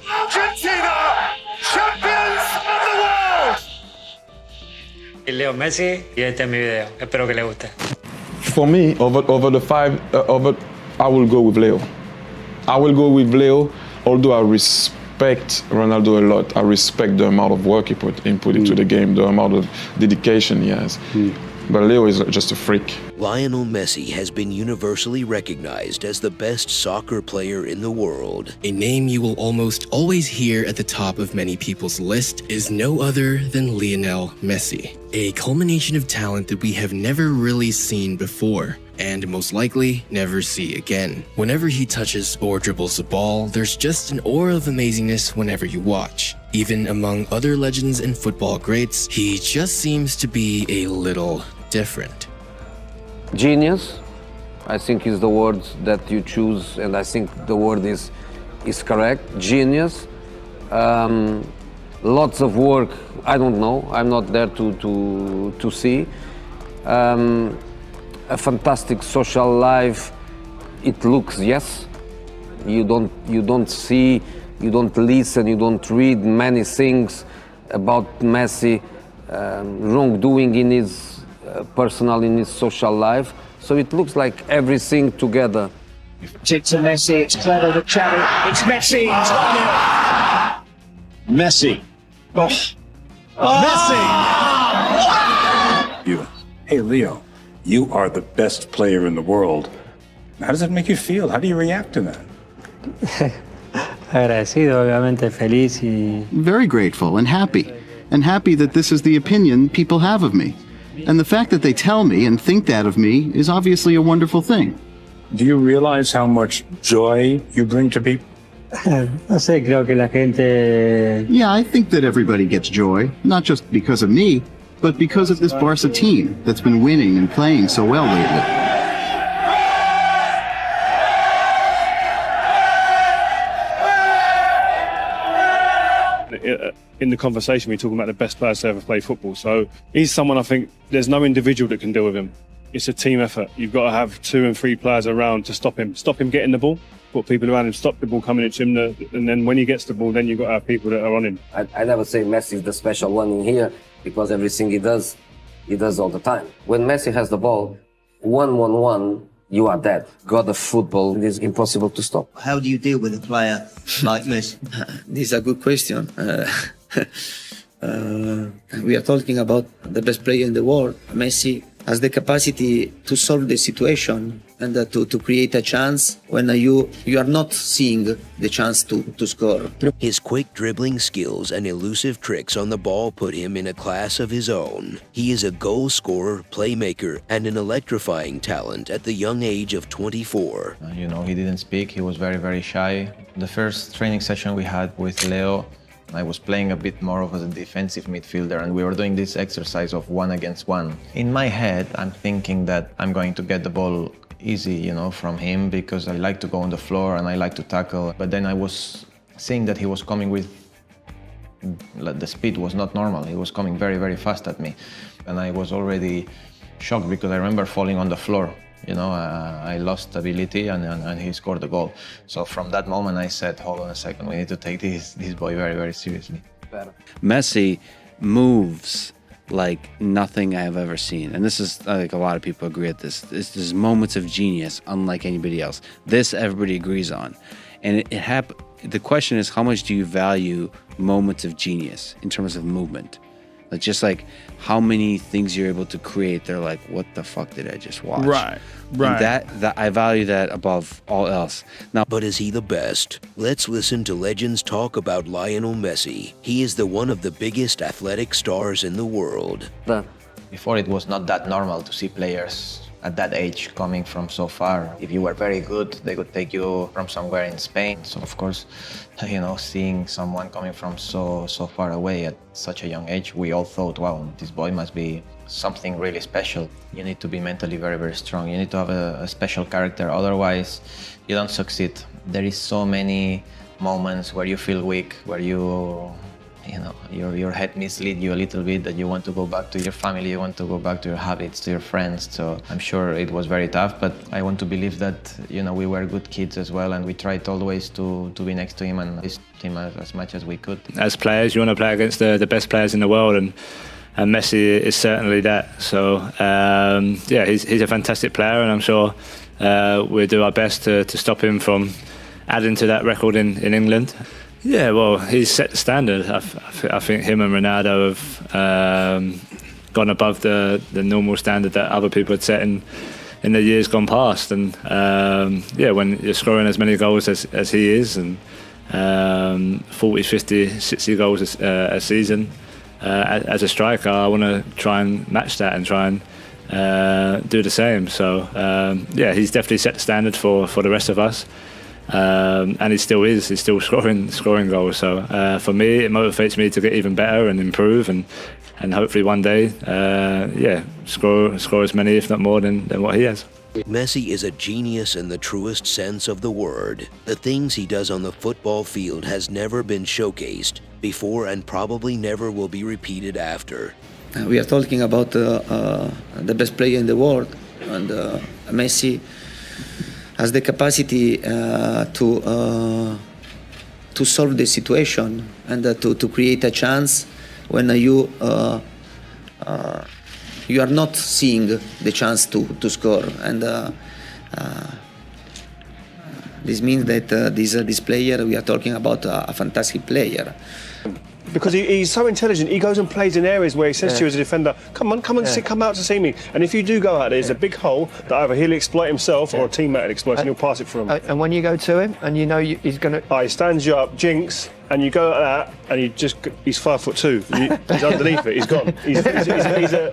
Argentina, champions of the world! Y Leo Messi, y este es mi video. Espero que le guste. For me, over the five, I will go with Leo. I will go with Leo, although I respect Ronaldo a lot. I respect the amount of work he put into the game, the amount of dedication he has. But Leo is just a freak. Lionel Messi has been universally recognized as the best soccer player in the world. A name you will almost always hear at the top of many people's list is no other than Lionel Messi. A culmination of talent that we have never really seen before, and most likely never see again. Whenever he touches or dribbles the ball, there's just an aura of amazingness whenever you watch. Even among other legends and football greats, he just seems to be a little different. Genius, I think, is the word that you choose, and I think the word is correct. Genius. Lots of work. I don't know. I'm not there to see. A fantastic social life. It looks, yes. You don't see, you don't listen, you don't read many things about Messi wrongdoing in his personal, in his social life. So it looks like everything together. It's to Messi, it's clever, the channel, it's Messi, it's 1-0. Messi. Messi! Hey, Leo, you are the best player in the world. How does that make you feel? How do you react to that? Agradecido, obviamente, feliz y... Very grateful and happy that this is the opinion people have of me. And the fact that they tell me and think that of me is obviously a wonderful thing. Do you realize how much joy you bring to people? No sé, creo que la gente... Yeah, I think that everybody gets joy, not just because of me, but because of this Barca team that's been winning and playing so well lately. In the conversation, we're talking about the best players to ever play football. So he's someone I think there's no individual that can deal with him. It's a team effort. You've got to have 2 and 3 players around to stop him getting the ball, put people around him, stop the ball coming into him, and then when he gets the ball, then you've got to have people that are on him. I never say Messi is the special one in here because everything he does all the time. When Messi has the ball, 1-1-1, you are dead. God of football, it is impossible to stop. How do you deal with a player like Messi? This is a good question. We are talking about the best player in the world. Messi has the capacity to solve the situation and to create a chance when you are not seeing the chance to score. His quick dribbling skills and elusive tricks on the ball put him in a class of his own. He is a goal scorer, playmaker, and an electrifying talent at the young age of 24. You know, he didn't speak. He was very, very shy. The first training session we had with Leo, I was playing a bit more of a defensive midfielder, and we were doing this exercise of 1 against 1. In my head, I'm thinking that I'm going to get the ball easy, you know, from him because I like to go on the floor and I like to tackle. But then I was seeing that he was coming with, the speed was not normal. He was coming very, very fast at me. And I was already shocked because I remember falling on the floor. You know, I lost stability and he scored the goal. So from that moment I said, hold on a second, we need to take this boy very, very seriously. Messi moves like nothing I have ever seen. And this is, like, a lot of people agree with this. This is moments of genius unlike anybody else. This everybody agrees on. And the question is, how much do you value moments of genius in terms of movement? Like, just like how many things you're able to create, they're like, what the fuck did I just watch? Right. And that I value that above all else. Now, but is he the best? Let's listen to legends talk about Lionel Messi. He is the one of the biggest athletic stars in the world. Before, it was not that normal to see players at that age coming from so far. If you were very good, they could take you from somewhere in Spain. So of course, you know, seeing someone coming from so far away at such a young age, we all thought, wow, this boy must be something really special. You need to be mentally very, very strong. You need to have a special character, otherwise you don't succeed. There is so many moments where you feel weak, where you you know, your head mislead you a little bit, that you want to go back to your family, you want to go back to your habits, to your friends. So I'm sure it was very tough, but I want to believe that, you know, we were good kids as well, and we tried always to be next to him and his team as much as we could. As players, you want to play against the best players in the world, and Messi is certainly that. So yeah, he's a fantastic player, and I'm sure we'll do our best to stop him from adding to that record in England. Yeah, well, he's set the standard. I think him and Ronaldo have gone above the normal standard that other people had set in the years gone past. And yeah, when you're scoring as many goals as he is, and 40, 50, 60 goals a season, as a striker, I want to try and match that and try and do the same. So yeah, he's definitely set the standard for the rest of us. And he still is. He's still scoring goals. So for me, it motivates me to get even better and improve, and hopefully one day, yeah, score as many, if not more, than what he has. Messi is a genius in the truest sense of the word. The things he does on the football field has never been showcased before, and probably never will be repeated after. We are talking about the best player in the world, and Messi has the capacity to solve the situation and to create a chance when you are not seeing the chance to score. And this means that this player, we are talking about a fantastic player. Because he's so intelligent, he goes and plays in areas where he says to you as a defender, come out to see me. And if you do go out, there's a big hole that either he'll exploit himself or a teammate will exploit, and he'll pass it for him. And when you go to him and you know he's going to... He stands you up, jinx, and you go like that, and he's 5'2". He's underneath it, he's gone.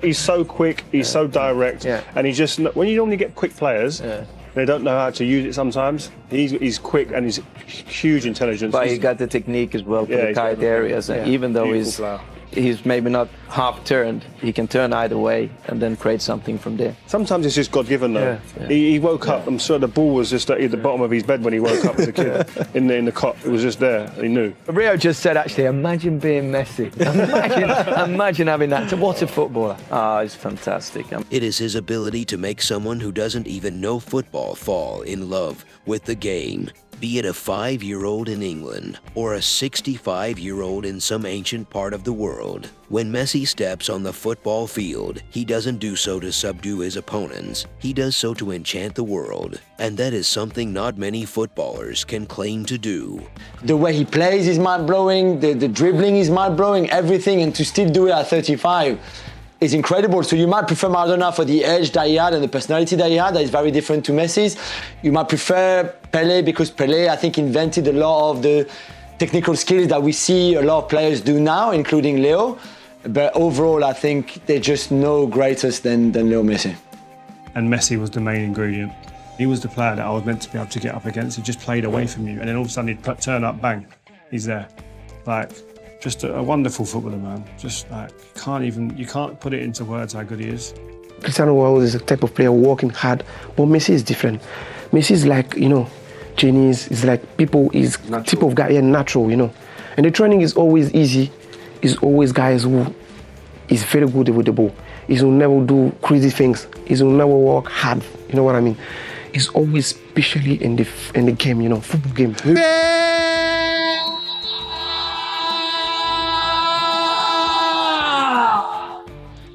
He's so quick, he's so direct, and he just... When you normally get quick players, they don't know how to use it sometimes. He's quick and he's huge intelligence. But he got the technique as well for the tight areas. And even though he's maybe not half turned, he can turn either way and then create something from there. Sometimes it's just God-given though. He woke up, I'm sure the ball was just at the bottom of his bed when he woke up as a kid. in the cot, it was just there, he knew. Rio just said, actually, imagine being Messi. Imagine having that. What a footballer. He's fantastic. It is his ability to make someone who doesn't even know football fall in love with the game. Be it a 5-year-old in England or a 65-year-old in some ancient part of the world, when Messi steps on the football field, he doesn't do so to subdue his opponents. He does so to enchant the world, and that is something not many footballers can claim to do. The way he plays is mind-blowing, the dribbling is mind-blowing, everything, and to still do it at 35 is incredible. So you might prefer Maradona for the edge that he had and the personality that he had that is very different to Messi's. You might prefer Pelé because Pelé, I think, invented a lot of the technical skills that we see a lot of players do now, including Leo. But overall, I think they're just no greater than Leo Messi. And Messi was the main ingredient. He was the player that I was meant to be able to get up against. He just played away from you, and then all of a sudden he'd turn up, bang, he's there. Like, just a wonderful footballer, man. Just like, you can't put it into words how good he is. Cristiano Ronaldo is a type of player working hard, but Messi is different. Messi is like, genius, is like is type of guy, natural, And the training is always easy. It's always guys who is very good with the ball. He will never do crazy things. He will never work hard, you know what I mean? He's always, especially in the game, football game.